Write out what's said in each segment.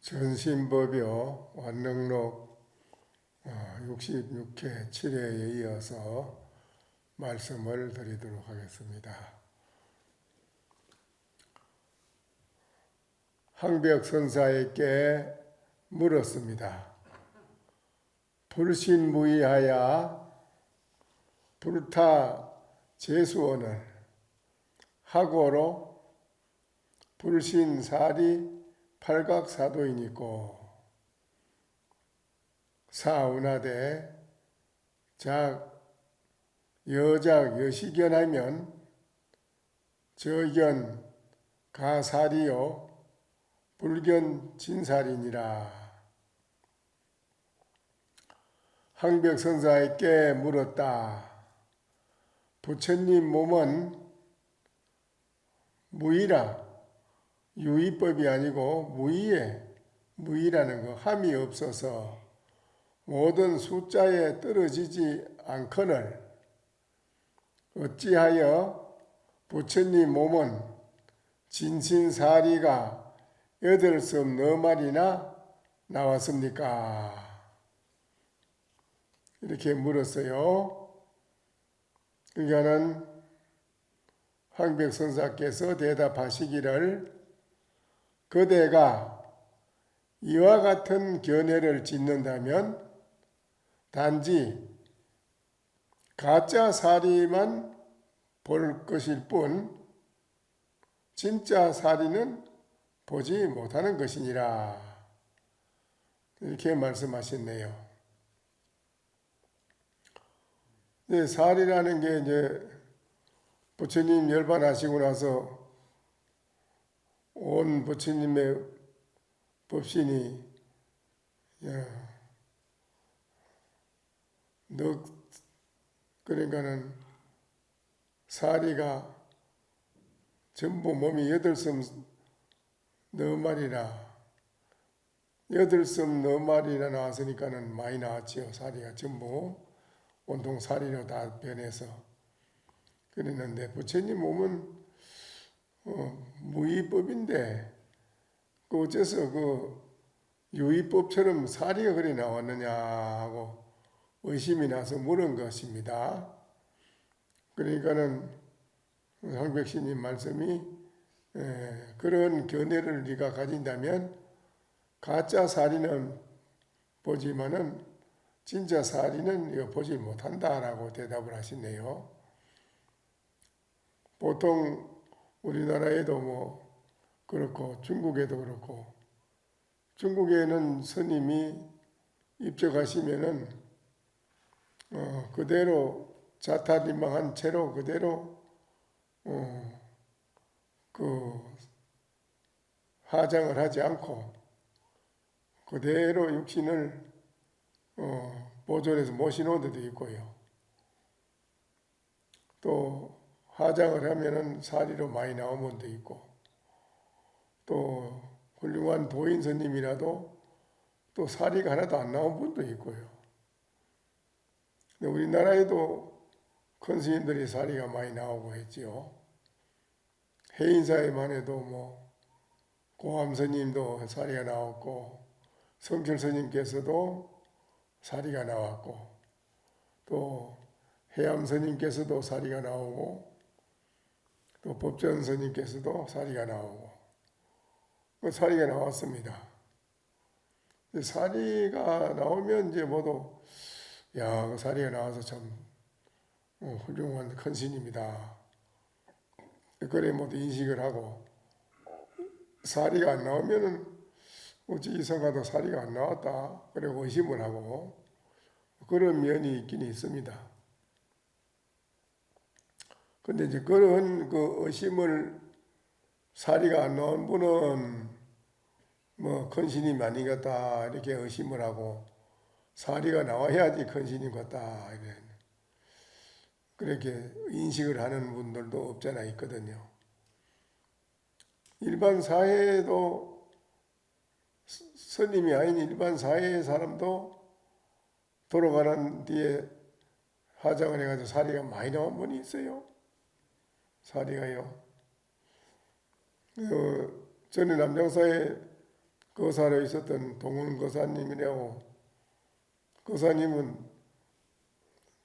전신법요 완능록 66회 7회에 이어서 말씀을 드리도록 하겠습니다. 항벽 선사에게 물었습니다. 불신무의하야 불타 제수원을 하고로 불신사리 팔각사도이니고 사운하되 작 여작 여시견하면 저견 가사리요 불견 진사리니라. 항벽선사에게 물었다. 부처님 몸은 무의라. 유의법이 아니고 무의라는 거 함이 없어서 모든 숫자에 떨어지지 않거늘 어찌하여 부처님 몸은 진신사리가 8마리나 나왔습니까? 이렇게 물었어요. 그러니까는 항벽선사께서 대답하시기를 그대가 이와 같은 견해를 짓는다면 단지 가짜 사리만 볼 것일 뿐 진짜 사리는 보지 못하는 것이니라. 이렇게 말씀하셨네요. 네, 사리라는 게 이제 부처님 열반하시고 나서 온 부처님의 법신이 그러니까는 사리가 전부 몸이 8마리나 8마리나 나왔으니까는 많이 나왔지요. 사리가 전부 온통 사리로 다 변해서 그랬는데 부처님 몸은 무의법인데 어째서 그 유의법처럼 사리가 그리 나왔느냐 하고 의심이 나서 물은 것입니다. 그러니까는 항백신님 말씀이 그런 견해를 네가 가진다면 가짜 사리는 보지만은 진짜 사리는 보지 못한다라고 대답을 하시네요. 보통 우리나라에도 뭐 그렇고 중국에도 그렇고 중국에는 스님이 입적하시면은 그대로 자타림망한 채로 그대로 그 화장을 하지 않고 그대로 육신을 보존해서 모시는 데도 있고요. 또 화장을 하면은 사리로 많이 나온 분도 있고 또 훌륭한 도인 스님이라도 또 사리가 하나도 안 나온 분도 있고요. 근데 우리나라에도 큰 스님들이 사리가 많이 나오고 했지요. 해인사에만 해도 뭐 고암 스님도 사리가 나왔고 성철 스님께서도 사리가 나왔고 또 해암 스님께서도 사리가 나오고 또 법전 스님께서도 사리가 나오고 사리가 나왔습니다. 사리가 나오면 이제 모두 그 사리가 나와서 참 훌륭한 큰 스님이다. 그래 모두 인식을 하고 사리가 안 나오면은 어찌 이성가도 사리가 안 나왔다. 그래 의심을 하고 그런 면이 있긴 있습니다. 근데 이제 그런 그 의심을 사리가 안 나온 분은 뭐 큰 스님이 아니겠다 이렇게 의심을 하고 사리가 나와야지 큰 스님 같다 그렇게 인식을 하는 분들도 없잖아 있거든요. 일반 사회에도 스님이 아닌 일반 사회의 사람도 돌아가는 뒤에 화장을 해가지고 사리가 많이 나온 분이 있어요. 사리가요. 전에 남장사에 거사로 있었던 동훈 거사님이라고, 거사님은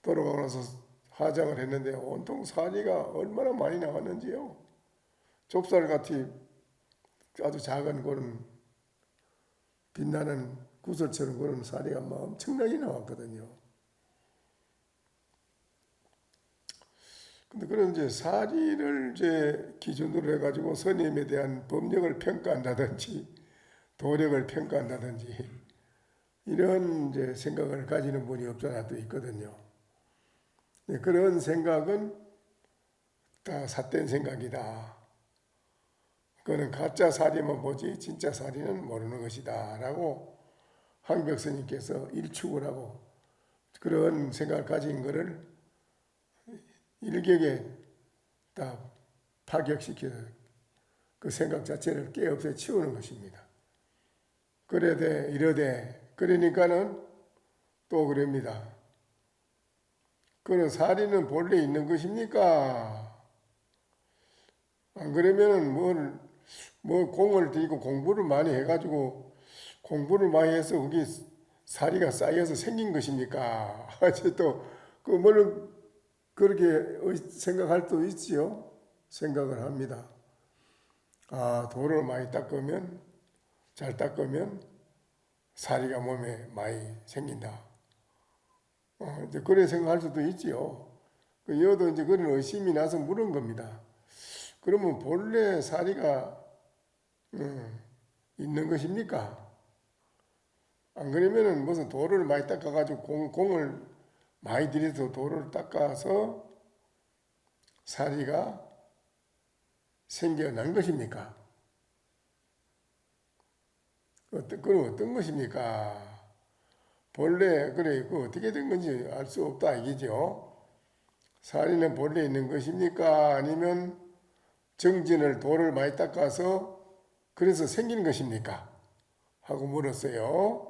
돌아가고 나서 하장을 했는데 온통 사리가 얼마나 많이 나왔는지요. 좁쌀같이 아주 작은 그런 빛나는 구슬처럼 그런 사리가 막 엄청나게 나왔거든요. 근데 그런 이제 사리를 이제 기준으로 해가지고 스님에 대한 법력을 평가한다든지 도력을 평가한다든지 이런 이제 생각을 가지는 분이 없잖아 또 있거든요. 그런 생각은 다 삿된 생각이다. 그거는 가짜 사리만 보지 진짜 사리는 모르는 것이다 라고 황벽 스님께서 일축을 하고 그런 생각을 가진 것을 일격에 다 파격시켜서 그 생각 자체를 깨없애 치우는 것입니다. 그래대 이러되 그러니까는 또 그럽니다. 그는 사리는 본래 있는 것입니까? 안 그러면은 뭐 공을 들이고 공부를 많이 해가지고 공부를 많이 해서 거기 사리가 쌓여서 생긴 것입니까? 또그 뭐는 그렇게 생각할 수도 있지요. 생각을 합니다. 아, 돌을 많이 닦으면 잘 닦으면 사리가 몸에 많이 생긴다. 이제 그래 생각할 수도 있지요. 그 여도 이제 그런 의심이 나서 물은 겁니다. 그러면 본래 사리가 있는 것입니까? 안 그러면은 무슨 돌을 많이 닦아가지고 공을 많이 들여서 돌을 닦아서 사리가 생겨난 것입니까? 그건 어떤 것입니까? 본래 그래 그 어떻게 된 건지 알 수 없다 이기죠. 사리는 본래 있는 것입니까? 아니면 정진을 돌을 많이 닦아서 그래서 생긴 것입니까? 하고 물었어요.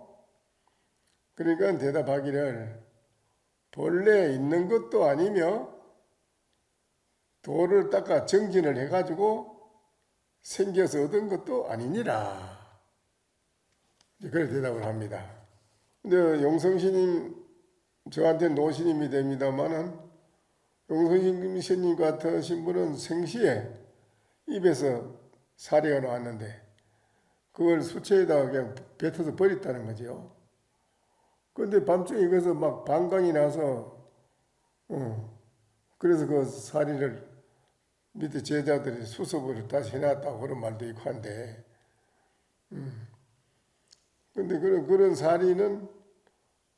그러니까 대답하기를 본래 있는 것도 아니며 돌을 닦아 정진을 해가지고 생겨서 얻은 것도 아니니라. 그래 대답을 합니다. 근데 용성스님 저한테 노신임이 됩니다만은 용성스님 같으신 분은 생시에 입에서 사리가 나왔는데 그걸 수채에다가 그냥 뱉어서 버렸다는 거죠. 그런데 밤중에 그래서 막 방광이 나서 그래서 그 사리를 밑에 제자들이 수습을 다시 해놨다고 그런 말도 있고 한데 근데 그런 사리는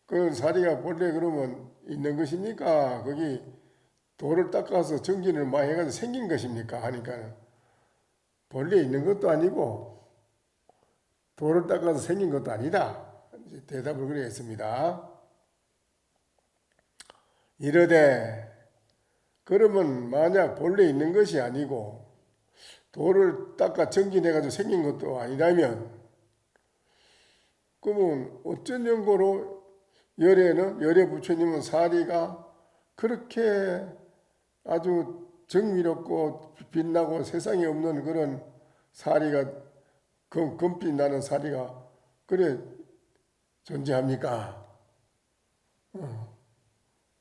그런 사리가 본래 그러면 있는 것입니까? 거기 돌을 닦아서 정진을 많이 해가지고 생긴 것입니까? 하니까 본래 있는 것도 아니고 돌을 닦아서 생긴 것도 아니다. 이제 대답을 그래 했습니다. 이르되 그러면 만약 본래 있는 것이 아니고 돌을 닦아 정진해가지고 생긴 것도 아니라면 그러면 어쩐 연고로 열애 부처님은 사리가 그렇게 아주 정미롭고 빛나고 세상에 없는 그런 사리가 금빛 나는 사리가 그래 존재합니까?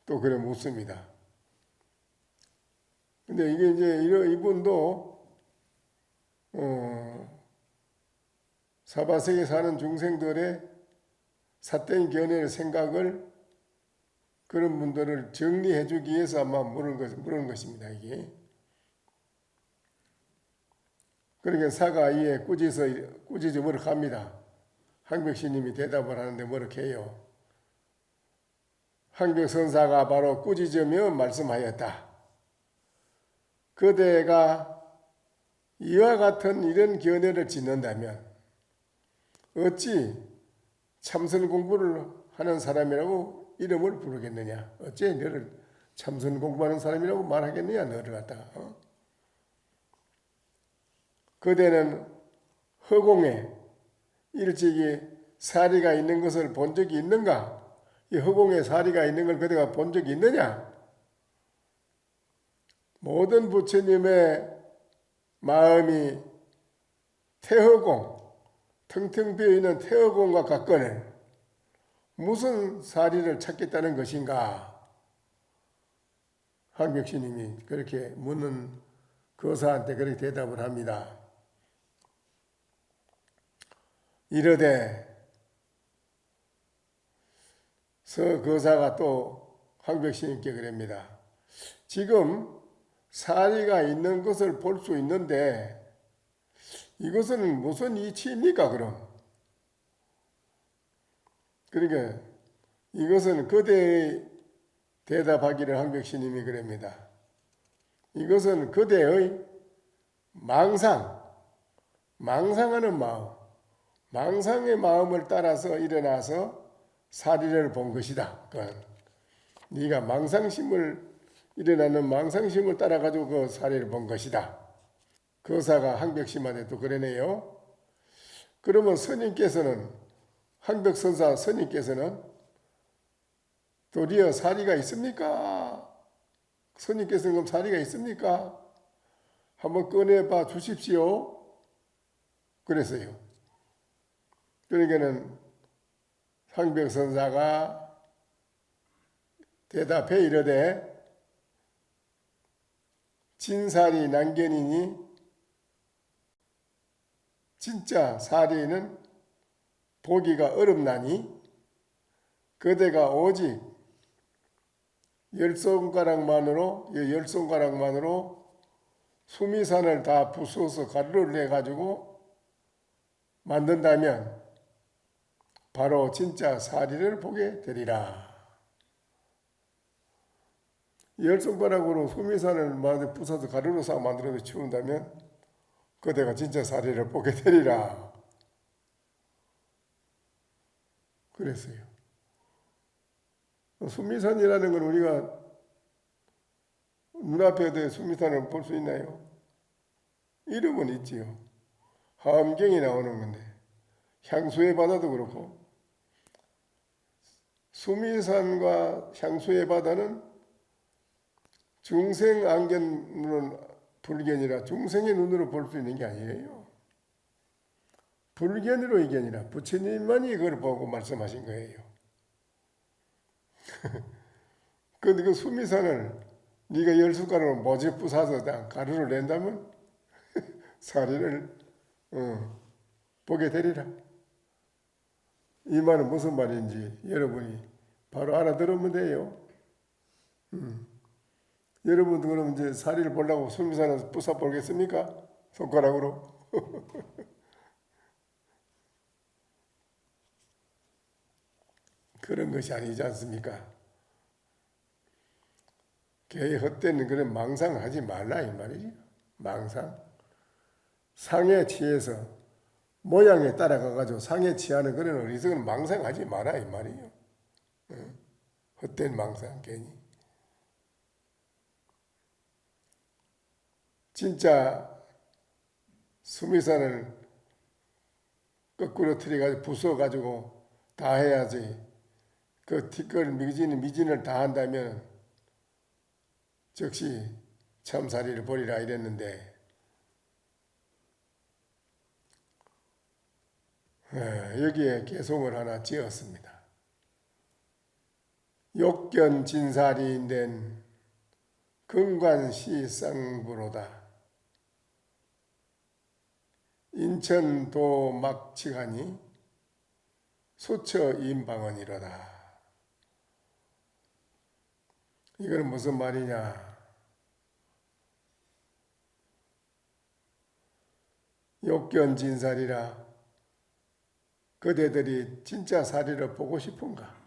또 그래 묻습니다. 근데 이게 이제 이분도 사바세계 사는 중생들의 삿된 견해의 생각을 그런 분들을 정리해 주기 위해서 아마 물은 것입니다. 이게. 그러니까 사가 이에 꾸짖어 뭐렇게 합니다. 황벽스님이 대답을 하는데 뭐렇게 해요. 황벽선사가 바로 꾸짖으며 말씀하였다. 그대가 이와 같은 이런 견해를 짓는다면 어찌 참선 공부를 하는 사람이라고 이름을 부르겠느냐? 어째 너를 참선 공부하는 사람이라고 말하겠느냐? 너를 갖다가. 그대는 허공에 일찍이 사리가 있는 것을 본 적이 있는가? 이 허공에 사리가 있는 걸 그대가 본 적이 있느냐? 모든 부처님의 마음이 태허공, 텅텅 비어있는 태어공과 같거늘 무슨 사리를 찾겠다는 것인가? 황벽신님이 그렇게 묻는 거사한테 그렇게 대답을 합니다. 이르되 서거사가 또 황벽신님께 그럽니다. 지금 사리가 있는 것을 볼 수 있는데 이것은 무슨 이치입니까 그럼? 그러니까 이것은 그대의 대답하기를 황벽신님이 그럽니다. 이것은 그대의 망상하는 마음, 망상의 마음을 따라서 일어나서 사리를 본 것이다. 그러니까 네가 일어나는 망상심을 따라가지고 그 사리를 본 것이다. 거사가 황벽신한테 또 그러네요. 그러면 황벽선사 스님께서는 도리어 사리가 있습니까? 스님께서는 그럼 사리가 있습니까? 한번 꺼내봐 주십시오. 그랬어요. 그러니까는 황벽선사가 대답해 이르되 진사리 난견이니 진짜 사리는 보기가 어렵나니 그대가 오직 열 손가락만으로 수미산을 다 부숴서 가루를 내가지고 만든다면 바로 진짜 사리를 보게 되리라. 열 손가락으로 수미산을 부숴서 가루로 싹 만들어서 치운다면 그대가 진짜 사리를 보게 되리라. 그랬어요. 수미산이라는 건 우리가 눈앞에 수미산을 볼 수 있나요? 이름은 있지요. 하엄경이 나오는 건데 향수의 바다도 그렇고 수미산과 향수의 바다는 중생 안견으로는 불견이라 중생의 눈으로 볼 수 있는 게 아니에요. 불견으로 이게 아니라 부처님만이 그걸 보고 말씀하신 거예요. 근데 그 수미산을 네가 열 숟가락으로 모집 부사서 가루를 낸다면 사리를 보게 되리라. 이 말은 무슨 말인지 여러분이 바로 알아들으면 돼요. 여러분도 그럼 이제 사리를 보려고 수미산을 부숴 보겠습니까? 손가락으로? 그런 것이 아니지 않습니까? 개의 헛되는 그런 망상하지 말라 이 말이죠. 망상. 상에 취해서 모양에 따라가가지고 상에 취하는 그런 어리석은 망상하지 마라 이 말이에요. 헛된 망상 괜히. 진짜 수미산을 거꾸로 틀어가지고 부숴가지고 다 해야지. 그 티끌 미진을 다 한다면 즉시 참사리를 보리라 이랬는데 여기에 개송을 하나 지었습니다. 욕견 진사리인된 근관시쌍부로다. 인천도 막치가니 수처임방언이로다. 이건 무슨 말이냐? 욕견진사리라 그대들이 진짜 사리를 보고 싶은가?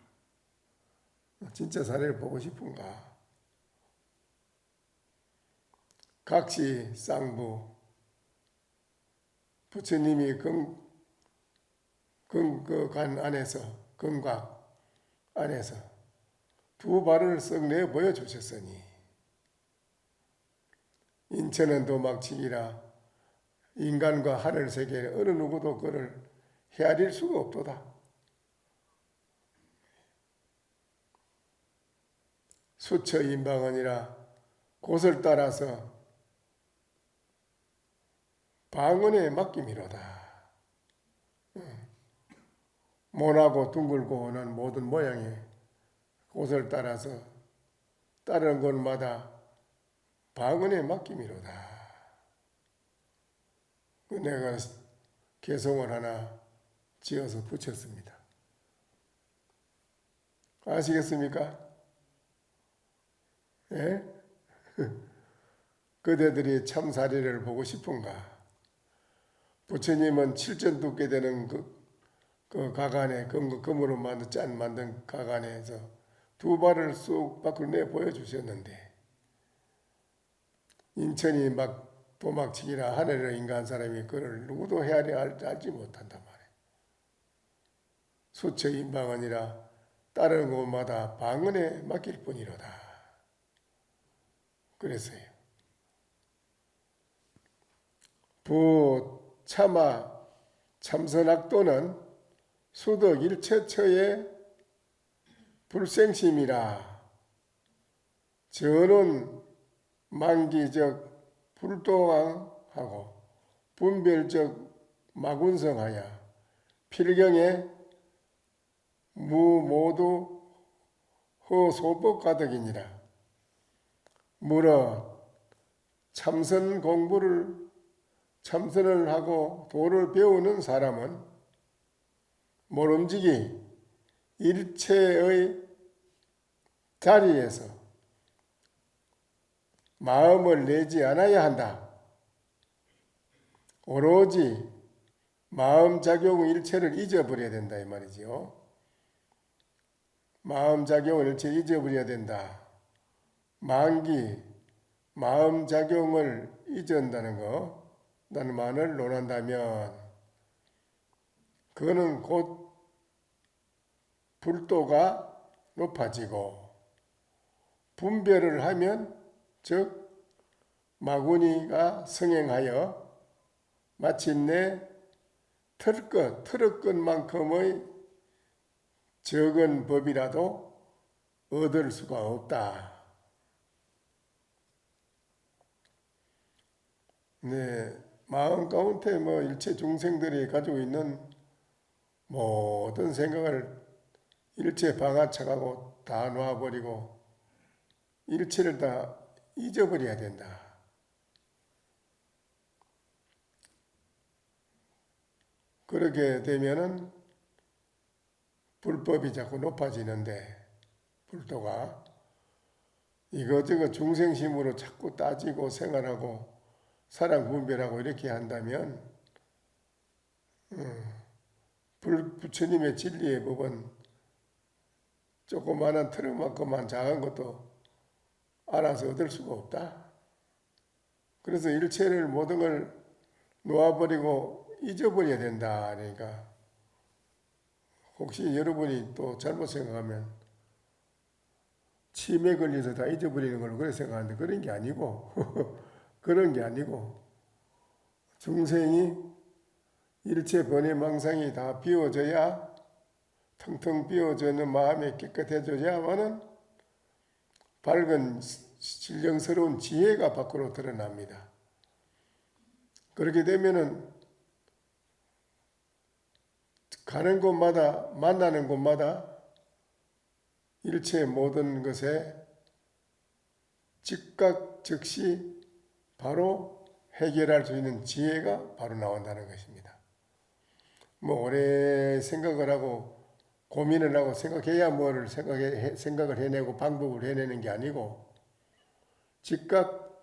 진짜 사리를 보고 싶은가? 각시 쌍부 부처님이 간 안에서 근곽 안에서 두 발을 썩 내 보여주셨으니 인천은 도막치기라 인간과 하늘 세계에 어느 누구도 그를 헤아릴 수가 없도다. 수처인방언이라 곳을 따라서 방언에 맡김이로다. 모나고 둥글고 오는 모든 모양의 곳을 따라서 따르는 곳마다 방언에 맡김이로다. 내가 개성을 하나 지어서 붙였습니다. 아시겠습니까? 예? 그대들이 참사리를 보고 싶은가? 부처님은 칠전 뚫게 되는 그 가간에 금으로 만든 가간에서 두 발을 쑥 밖으로 내 보여주셨는데 인천이 막 도막치기나 하늘을 인가한 사람이 그를 누구도 헤아려 알지 못한단 말이에요. 수처 인방언이라 따르는 곳마다 방언에 맡길 뿐이로다. 그랬어요. 부 참아 참선악도는 수덕 일체처의 불생심이라. 저는 만기적 불도왕하고 분별적 마군성하여 필경에 무모두 허소법 가득이니라. 물어 참선을 하고 도를 배우는 사람은 모름지기 일체의 자리에서 마음을 내지 않아야 한다. 오로지 마음작용 일체를 잊어버려야 된다 이 말이지요. 마음작용을 일체 잊어버려야 된다. 만기 마음작용을 잊은다는 거 라는 말을 논한다면 그거는 곧 불도가 높아지고 분별을 하면 즉 마구니가 성행하여 마침내 틀끝만큼의 적은 법이라도 얻을 수가 없다. 네, 마음 가운데 일체 중생들이 가지고 있는 모든 생각을 일체 방아차가고 다 놔버리고 일체를 다 잊어버려야 된다. 그렇게 되면은 불법이 자꾸 높아지는데 불도가 이거저거 중생심으로 자꾸 따지고 생활하고 사랑 분별하고 이렇게 한다면 부처님의 진리의 법은 조그마한 틀만큼만 작은 것도 알아서 얻을 수가 없다. 그래서 일체를 모든 걸 놓아버리고 잊어버려야 된다. 그러니까 혹시 여러분이 또 잘못 생각하면 치매 걸려서 다 잊어버리는 걸로 그렇게 생각하는데 그런 게 아니고 그런 게 아니고 중생이 일체 번외망상이 다 비워져야 텅텅 비워져는 마음이 깨끗해져야만은 밝은 신령스러운 지혜가 밖으로 드러납니다. 그렇게 되면은 가는 곳마다 만나는 곳마다 일체 모든 것에 즉각 즉시 바로 해결할 수 있는 지혜가 바로 나온다는 것입니다. 오래 생각을 하고 고민을 하고 생각해야 뭐를 생각을 해내고 방법을 해내는 게 아니고 즉각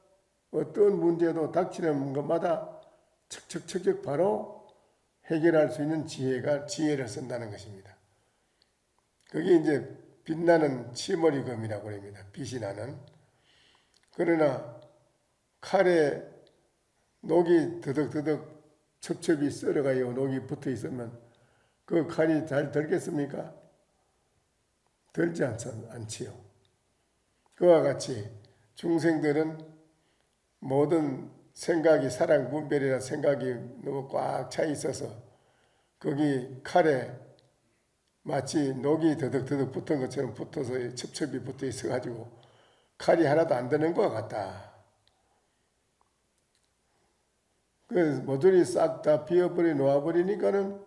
어떤 문제도 닥치는 것마다 척척척척 바로 해결할 수 있는 지혜를 쓴다는 것입니다. 그게 이제 빛나는 치머리금이라고 합니다. 빛이 나는. 그러나 칼에 녹이 더덕더덕 첩첩이 썰어가요. 녹이 붙어 있으면 그 칼이 잘 덜겠습니까? 덜지 않지요. 그와 같이 중생들은 모든 생각이 사랑 분별이나 생각이 너무 꽉 차 있어서 거기 칼에 마치 녹이 더덕더덕 붙은 것처럼 붙어서 첩첩이 붙어 있어가지고 칼이 하나도 안 드는 것 같다. 그래서 모조리 싹 다 비워버리 놓아버리니까는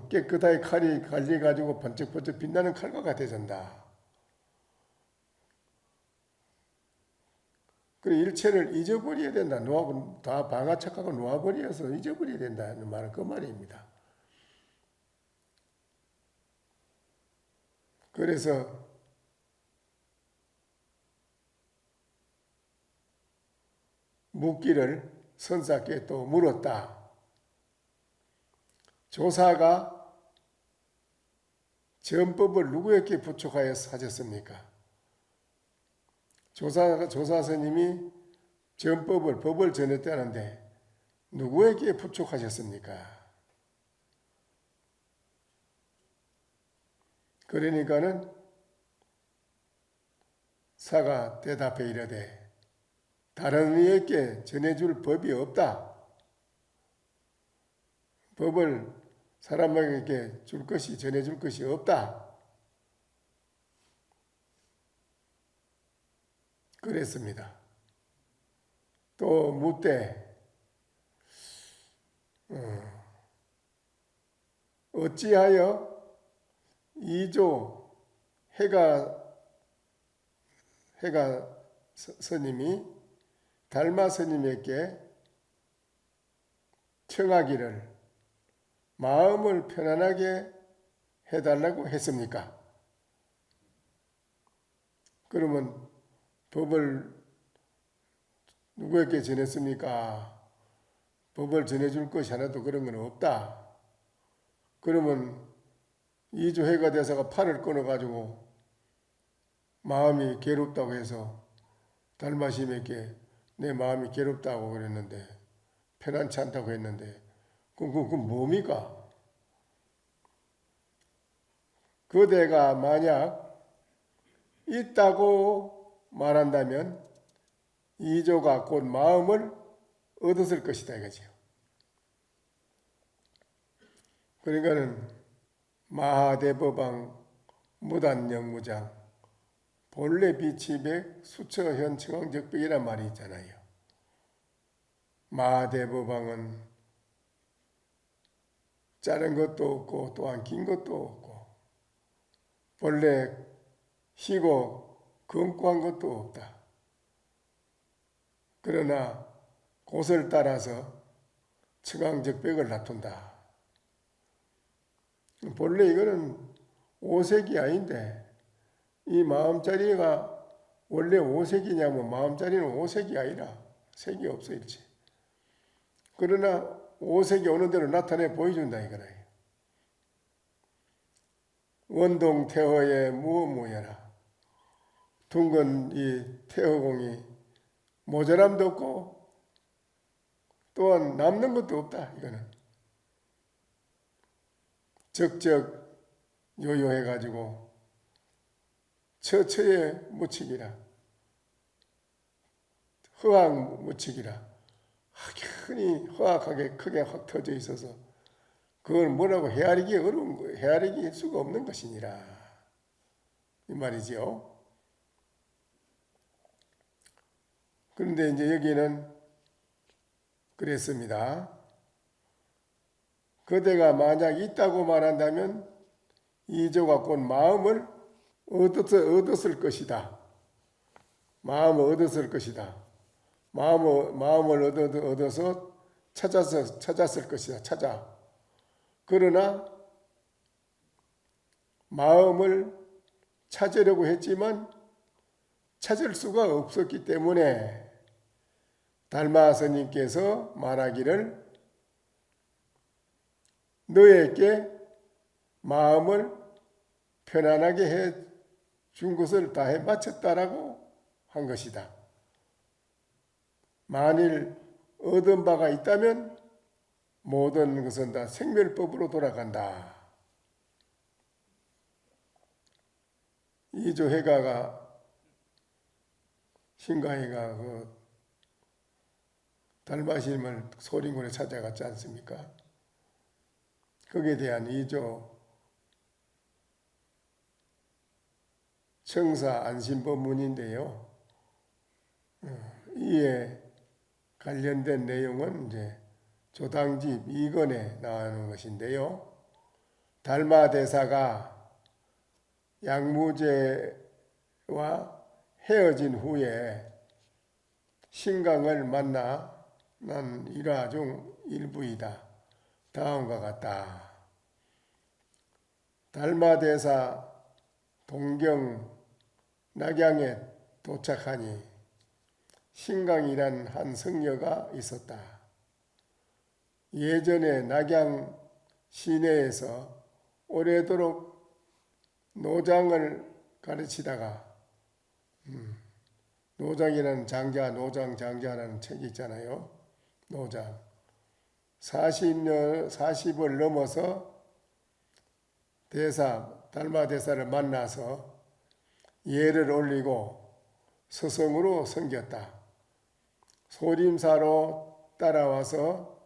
깨끗하게 칼이 갈려가지고 번쩍번쩍 빛나는 칼과 같아진다. 그 일체를 잊어버려야 된다. 다 방아착하고 놓아버려서 잊어버려야 된다는 말은 그 말입니다. 그래서 묻기를 선사께 또 물었다. 조사가 전법을 누구에게 부촉하여 하셨습니까? 조사 스님이 전법을 법을 전했다는데 누구에게 부촉하셨습니까? 그러니까는 사가 대답해 이르되 다른 이에게 전해줄 법이 없다. 법을 사람에게 줄 것이 전해줄 것이 없다. 그랬습니다. 또 묻되 어찌하여 이조 해가 스님이 달마 스님에게 청하기를 마음을 편안하게 해달라고 했습니까? 그러면 법을 누구에게 전했습니까? 법을 전해줄 것이 하나도 그런 건 없다. 그러면 이조해가 대사가 팔을 끊어가지고 마음이 괴롭다고 해서 달마심에게 내 마음이 괴롭다고 그랬는데 편안치 않다고 했는데 그건 뭡니까? 그대가 만약 있다고 말한다면 이조가 곧 마음을 얻었을 것이다 이거죠. 그러니까는 마하대법왕 무단영무장 본래 비치백 수처현 청황적백이란 말이 있잖아요. 마하대법왕은 자른 것도 없고 또한 긴 것도 없고 본래 희고 검고한 것도 없다. 그러나 곳을 따라서 청황적백을 다툰다. 본래 이거는 오색이 아닌데 이 마음자리가 원래 오색이냐면 마음자리는 오색이 아니라 색이 없어 일체. 그러나 오색이 어느 대로 나타내 보여준다 이거예요. 원동 태허의 무무여라. 둥근 이 태허공이 모자람도 없고 또한 남는 것도 없다 이거는. 적적 요요해가지고 처처에 묻히기라 허황 묻히기라 확연히 허악하게 크게 확 터져 있어서 그걸 뭐라고 헤아리기 어려운 거예요. 헤아리기 수가 없는 것이니라 이 말이지요. 그런데 이제 여기는 그랬습니다. 그대가 만약 있다고 말한다면 이조가 곧 마음을 얻었을 것이다. 마음을 얻었을 것이다. 마음을 얻어서 찾았을 것이다. 찾아. 그러나 마음을 찾으려고 했지만 찾을 수가 없었기 때문에 달마 스님께서 말하기를 너에게 마음을 편안하게 해 준 것을 다 해 마쳤다라고 한 것이다. 만일 얻은 바가 있다면 모든 것은 다 생멸법으로 돌아간다. 이조해가가 신가희가 그 달마심을 소림군에 찾아갔지 않습니까? 거기에 대한 이조 청사 안심법문인데요. 이에 관련된 내용은 이제 조당집 2권에 나오는 것인데요. 달마대사가 양무제와 헤어진 후에 신강을 만나 난 일화 중 일부이다. 다음과 같다. 달마대사 동경 낙양에 도착하니 신강이란 한 성녀가 있었다. 예전에 낙양 시내에서 오래도록 노장을 가르치다가 노장이라는 장자, 노장 장자라는 책이 있잖아요. 노장. 40을 넘어서 달마대사를 만나서 예를 올리고 서성으로 섬겼다. 소림사로 따라와서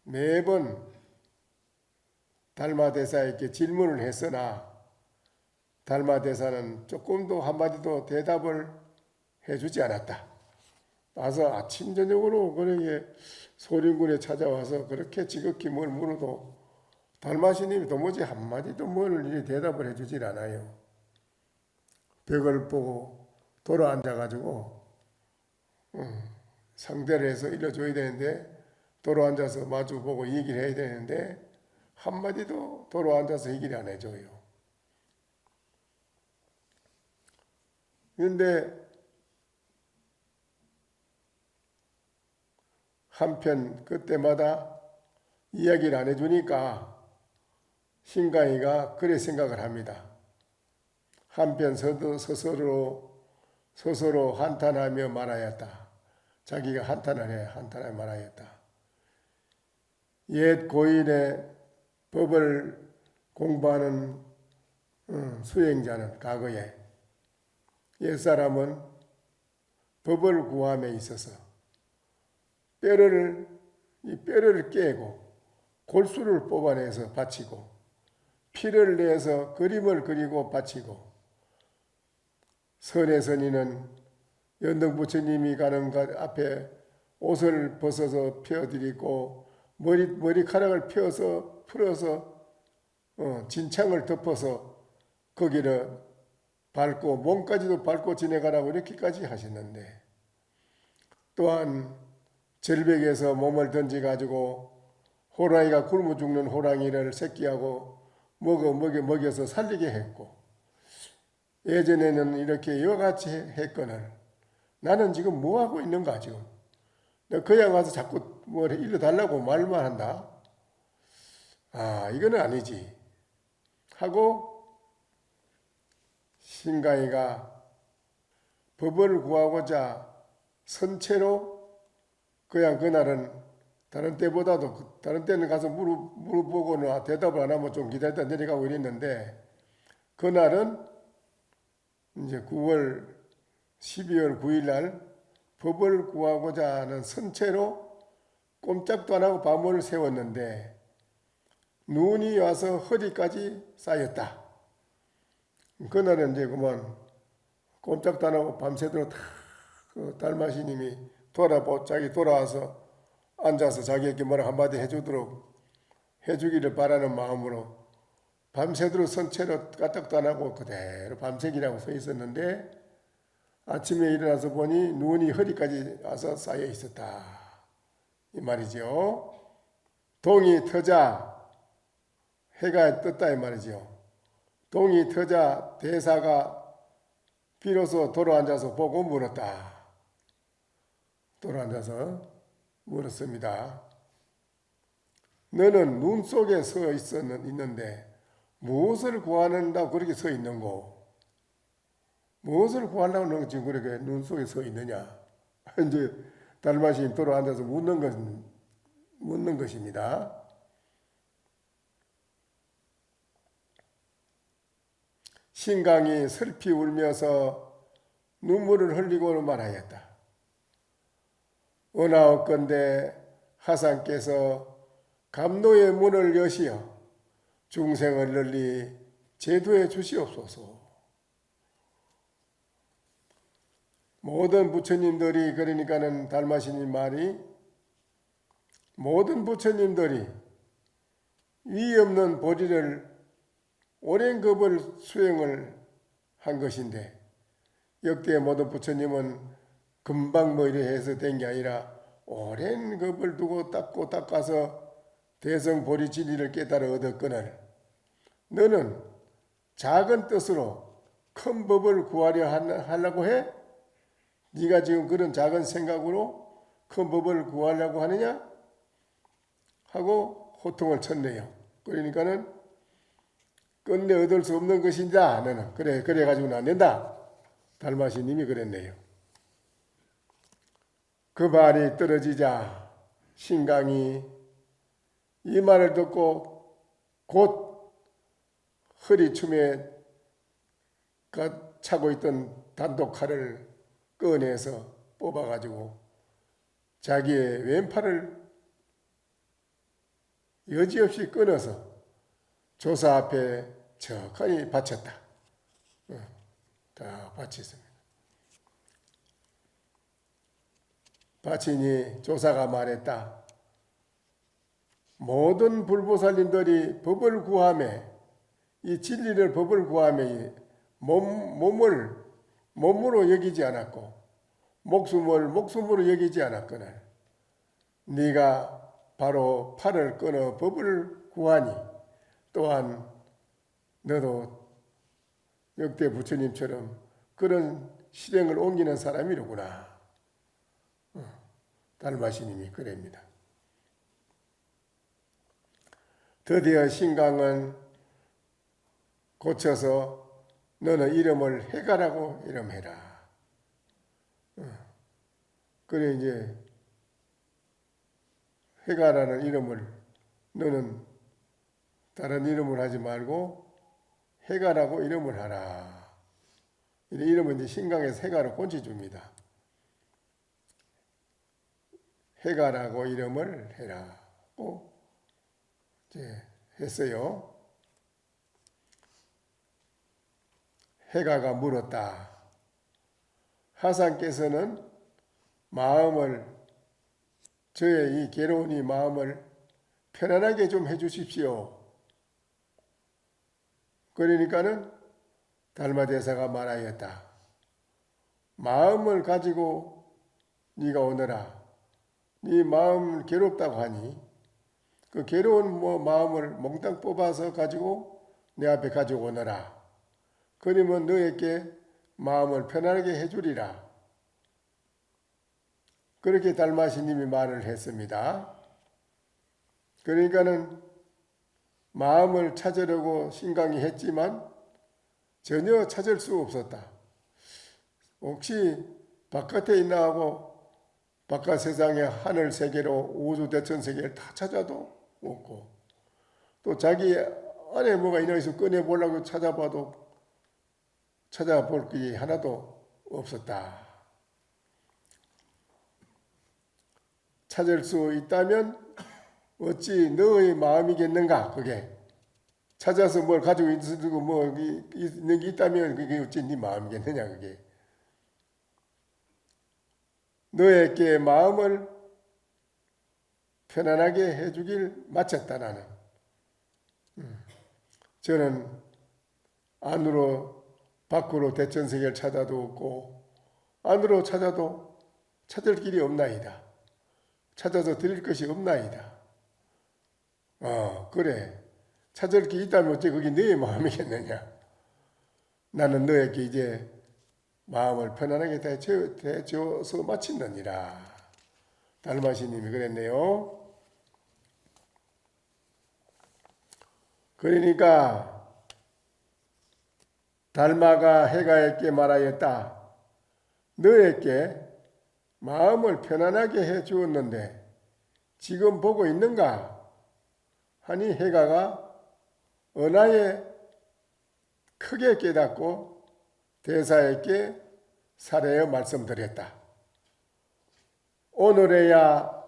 매번 달마대사에게 질문을 했으나 달마대사는 조금도 한마디도 대답을 해주지 않았다. 와서 아침 저녁으로 그렇게 소림군에 찾아와서 그렇게 지극히 뭘 물어도 달마시님이 도무지 한마디도 뭘 대답을 해주질 않아요. 벽을 보고 돌아 앉아가지고 상대를 해서 일러줘야 되는데 돌아 앉아서 마주보고 얘기를 해야 되는데 한마디도 돌아 앉아서 얘기를 안 해줘요. 그런데 한편 그때마다 이야기를 안 해주니까 신강이가 그래 생각을 합니다. 한편 스스로 한탄하며 말하였다. 자기가 한탄하며 말하였다. 옛 고인의 법을 공부하는 수행자는 과거에 옛사람은 법을 구함에 있어서 뼈를 깨고 골수를 뽑아내서 바치고 피를 내서 그림을 그리고 바치고 선에서니는 연등부처님이 가는 것 앞에 옷을 벗어서 펴드리고 머리카락을 풀어서 진창을 덮어서 거기를 밟고 몸까지도 밟고 지내가라고 이렇게까지 하셨는데 또한 절벽에서 몸을 던져가지고 호랑이가 굶어 죽는 호랑이를 새끼하고 먹여서 살리게 했고 예전에는 이렇게 이와같이 했거늘 나는 지금 뭐하고 있는가 지금 너 그냥 와서 자꾸 뭘 일러달라고 말만 한다. 이거는 아니지 하고 신강이가 법을 구하고자 선체로 그냥 그날은 다른 때는 가서 물어보거나 대답을 안 하면 좀 기다렸다 내려가고 이랬는데 그날은 이제 12월 9일 날 법을 구하고자 하는 선체로 꼼짝도 안 하고 밤을 새웠는데 눈이 와서 허리까지 쌓였다. 그날은 이제 그만 꼼짝도 안 하고 밤새도록 그 달마시님이 자기 돌아와서 앉아서 자기에게 뭐라 한마디 해주기를 바라는 마음으로 밤새도록 선체로 까딱도 안 하고 그대로 밤새기라고 서 있었는데 아침에 일어나서 보니 눈이 허리까지 와서 쌓여 있었다. 이 말이죠. 동이 터자 해가 떴다 이 말이죠. 동이 터자 대사가 비로소 돌아앉아서 보고 물었다. 돌아앉아서 물었습니다. 너는 눈 속에 서 있는데 무엇을 구하는다고 그렇게 서 있는고? 무엇을 구하려고 너 지금 그렇게 눈 속에 서 있느냐? 이제 달마시님 돌아앉아서 묻는 것입니다. 신강이 슬피 울면서 눈물을 흘리고 말하였다. 원하옵건대 하상께서 감노의 문을 여시어 중생을 널리 제도해 주시옵소서. 모든 부처님들이 그러니까는 달마시님 말이 모든 부처님들이 위 없는 보리를 오랜 급을 수행을 한 것인데, 역대 모든 부처님은 금방 뭐 이래 해서 된 게 아니라 오랜 급을 두고 닦아서 대성 보리 진리를 깨달아 얻었거늘 너는 작은 뜻으로 큰 법을 구하려 하려고 해? 네가 지금 그런 작은 생각으로 큰 법을 구하려고 하느냐? 하고 호통을 쳤네요. 그러니까는 끝내 얻을 수 없는 것이다. 너는 그래 가지고는 안 된다. 달마시님이 그랬네요. 그 말이 떨어지자 신강이 이 말을 듣고 곧 허리춤에 차고 있던 단독칼을 꺼내서 뽑아가지고 자기의 왼팔을 여지없이 끊어서 조사 앞에 척하니 바쳤다. 다 바쳤습니다. 바치니 조사가 말했다. 모든 불보살님들이 법을 구하며 이 진리를 법을 구하며 몸으로 여기지 않았고 목숨을 목숨으로 여기지 않았거늘 네가 바로 팔을 끊어 법을 구하니 또한 너도 역대 부처님처럼 그런 실행을 옮기는 사람이로구나. 달마시님이 그럽니다. 드디어 신강은 고쳐서 너는 이름을 해가라고 이름해라. 그래 이제 해가라는 이름을 너는 다른 이름을 하지 말고 해가라고 이름을 하라. 이름은 이제 신강에서 해가로 꼰치줍니다. 해가라고 이름을 해라고 이제 했어요. 해가가 물었다. 하상께서는 저의 이 괴로운 이 마음을 편안하게 좀 해주십시오. 그러니까는 달마대사가 말하였다. 마음을 가지고 네가 오너라. 네 마음 괴롭다고 하니 그 괴로운 마음을 몽땅 뽑아서 가지고 내 앞에 가지고 오너라. 그러면 너에게 마음을 편안하게 해주리라. 그렇게 달마시님이 말을 했습니다. 그러니까는 마음을 찾으려고 신강이 했지만 전혀 찾을 수 없었다. 혹시 바깥에 있나 하고 바깥 세상의 하늘 세계로 우주 대천 세계를 다 찾아도 없고 또 자기 안에 뭐가 있나 해서 꺼내보려고 찾아봐도 찾아볼 게 하나도 없었다. 찾을 수 있다면 어찌 너의 마음이겠는가? 그게 찾아서 뭘 가지고 있고 뭐 있는 게 있다면 그게 어찌 네 마음이겠느냐? 그게 너에게 마음을 편안하게 해주길 마쳤다. 나는 저는 안으로 밖으로 대천세계를 찾아도 없고 안으로 찾아도 찾을 길이 없나이다. 찾아서 드릴 것이 없나이다. 그래. 찾을 게 있다면 어째 그게 너의 마음이겠느냐. 나는 너에게 이제 마음을 편안하게 대줘서 마친느니라. 달마시님이 그랬네요. 그러니까 달마가 해가에게 말하였다. 너에게 마음을 편안하게 해 주었는데 지금 보고 있는가? 하니 해가가 은하에 크게 깨닫고 대사에게 살해여 말씀드렸다. 오늘에야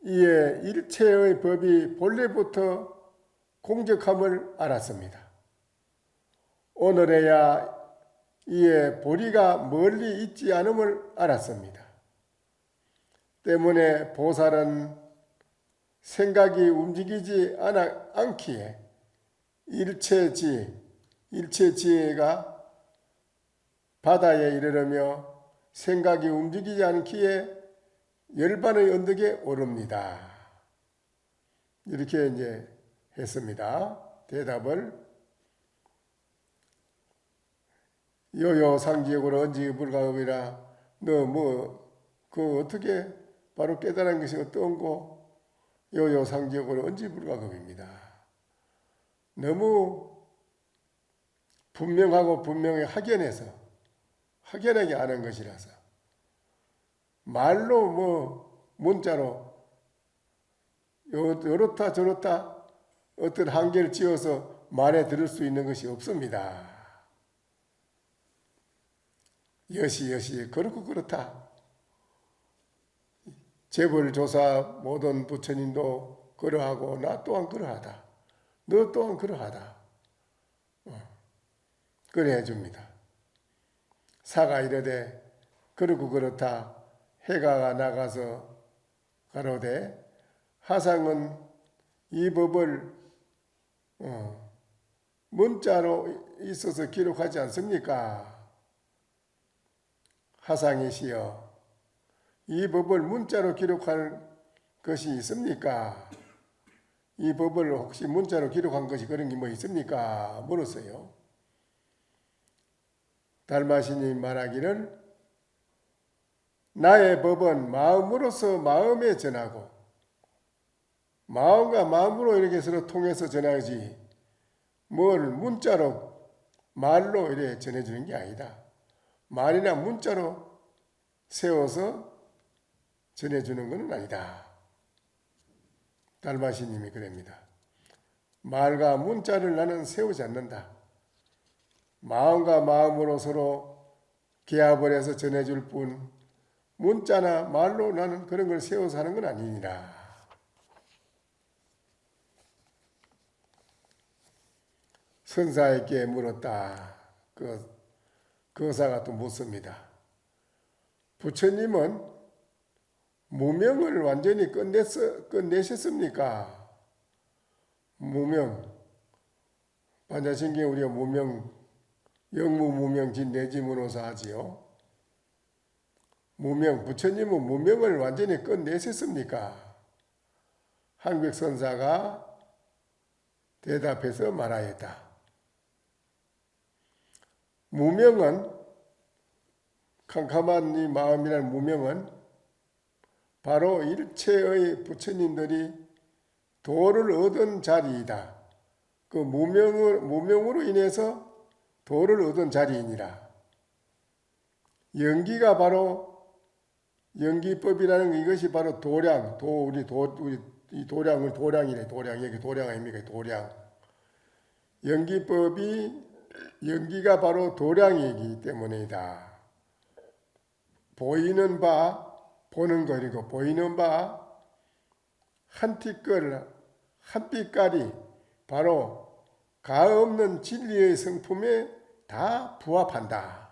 이에 일체의 법이 본래부터 공적함을 알았습니다. 오늘에야 이에 보리가 멀리 있지 않음을 알았습니다. 때문에 보살은 생각이 움직이지 않기에 일체지혜가 바다에 이르르며 생각이 움직이지 않기에 열반의 언덕에 오릅니다. 이렇게 이제 했습니다. 대답을 요요상지역으로 언지 불가업이라 너 그 어떻게 바로 깨달은 것이 어떤고 요요상지역으로 언지 불가업입니다. 너무 분명하고 분명히 확연하게 아는 것이라서 말로 문자로 요렇다 저렇다 어떤 한계를 지어서 말해 들을 수 있는 것이 없습니다. 여시 그렇고 그렇다. 재벌조사 모든 부처님도 그러하고 나 또한 그러하다. 너 또한 그러하다. 그래 해줍니다. 사가 이르되 그렇고 그렇다. 해가 나가서 가로되 하상은 이 법을 문자로 있어서 기록하지 않습니까? 하상이시여 이 법을 문자로 기록할 것이 있습니까? 이 법을 혹시 문자로 기록한 것이 그런 게 뭐 있습니까? 물었어요. 달마신이 말하기를 나의 법은 마음으로서 마음에 전하고 마음과 마음으로 이렇게 서로 통해서 전하지 뭘 문자로 말로 이렇게 전해주는 게 아니다. 말이나 문자로 세워서 전해주는 것은 아니다. 달마시님이 그럽니다. 말과 문자를 나는 세우지 않는다. 마음과 마음으로 서로 계합을 해서 전해줄 뿐 문자나 말로 나는 그런 걸 세워서 하는 건 아니니라. 선사에게 물었다. 그 거사가 또 묻습니다. 부처님은 무명을 완전히 끝내셨습니까? 무명. 반자신경에 우리가 무명, 영무무명 진내지문호사 하지요. 무명, 부처님은 무명을 완전히 끝내셨습니까? 한국선사가 대답해서 말하였다. 무명은 캄캄한 이 마음이라는 무명은 바로 일체의 부처님들이 도를 얻은 자리이다. 그 무명으로 인해서 도를 얻은 자리이니라. 연기가 바로 연기법이라는 이것이 바로 도량, 이 도량은 도량이래. 도량 여기 도량 아닙니까? 도량. 연기가 바로 도량이기 때문이다. 보이는 바 보는 거리고 보이는 바 한 티끌 한 빛깔이 바로 가없는 진리의 성품에 다 부합한다.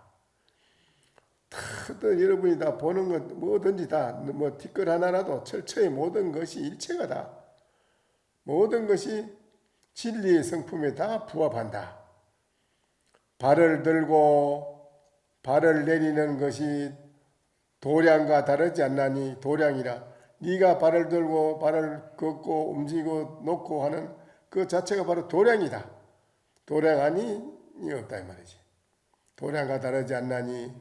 여러분이 다 보는 것 뭐든지 다 티끌 하나라도 철저히 모든 것이 일체가 다 모든 것이 진리의 성품에 다 부합한다. 발을 들고 발을 내리는 것이 도량과 다르지 않나니 도량이라. 네가 발을 들고 발을 걷고 움직이고 놓고 하는 그 자체가 바로 도량이다. 도량 아니 없다 이 말이지. 도량과 다르지 않나니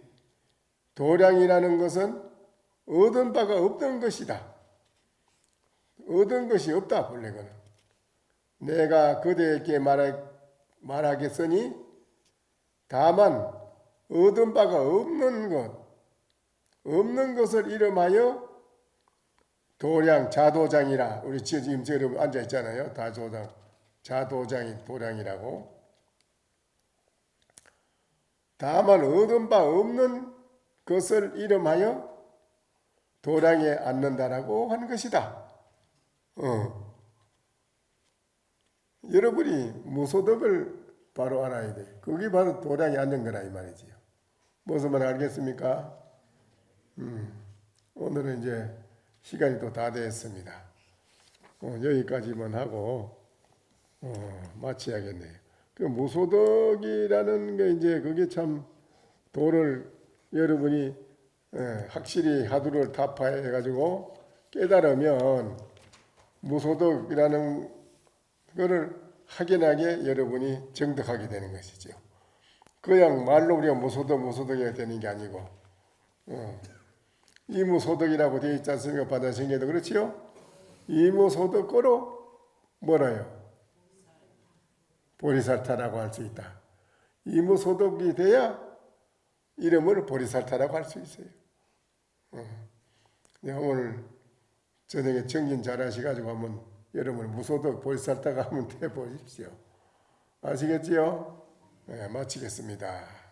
도량이라는 것은 얻은 바가 없던 것이다. 얻은 것이 없다 본래는. 내가 그대에게 말하겠으니 다만 얻은 바가 없는 것을 이름하여 도량, 자도장이라. 우리 지금 여러분 앉아 있잖아요. 자도장이 도량이라고. 다만 얻은 바 없는 것을 이름하여 도량에 앉는다라고 하는 것이다. 여러분이 무소득을 바로 알아야 돼. 그게 바로 도량에 앉는 거라 이 말이지요. 무슨 말 알겠습니까? 오늘은 이제 시간이 또 다 됐습니다. 여기까지만 하고 마쳐야겠네요. 그 무소득이라는 게 이제 그게 참 도를 여러분이 확실히 하두를 타파해 가지고 깨달으면 무소득이라는 거를 확연하게 여러분이 정득하게 되는 것이죠. 그냥 말로 우리가 무소득이 되는 게 아니고 이무소득이라고 되어 있지 않습니까? 바다신경도 그렇지요? 이무소득으로 뭐라요? 보리살타라고 할 수 있다. 이무소득이 돼야 이름을 보리살타라고 할 수 있어요. 오늘 저녁에 정진 잘 하셔가지고 한번 여러분 무소득 보리살타가 한번 돼 보십시오. 아시겠지요? 네, 마치겠습니다.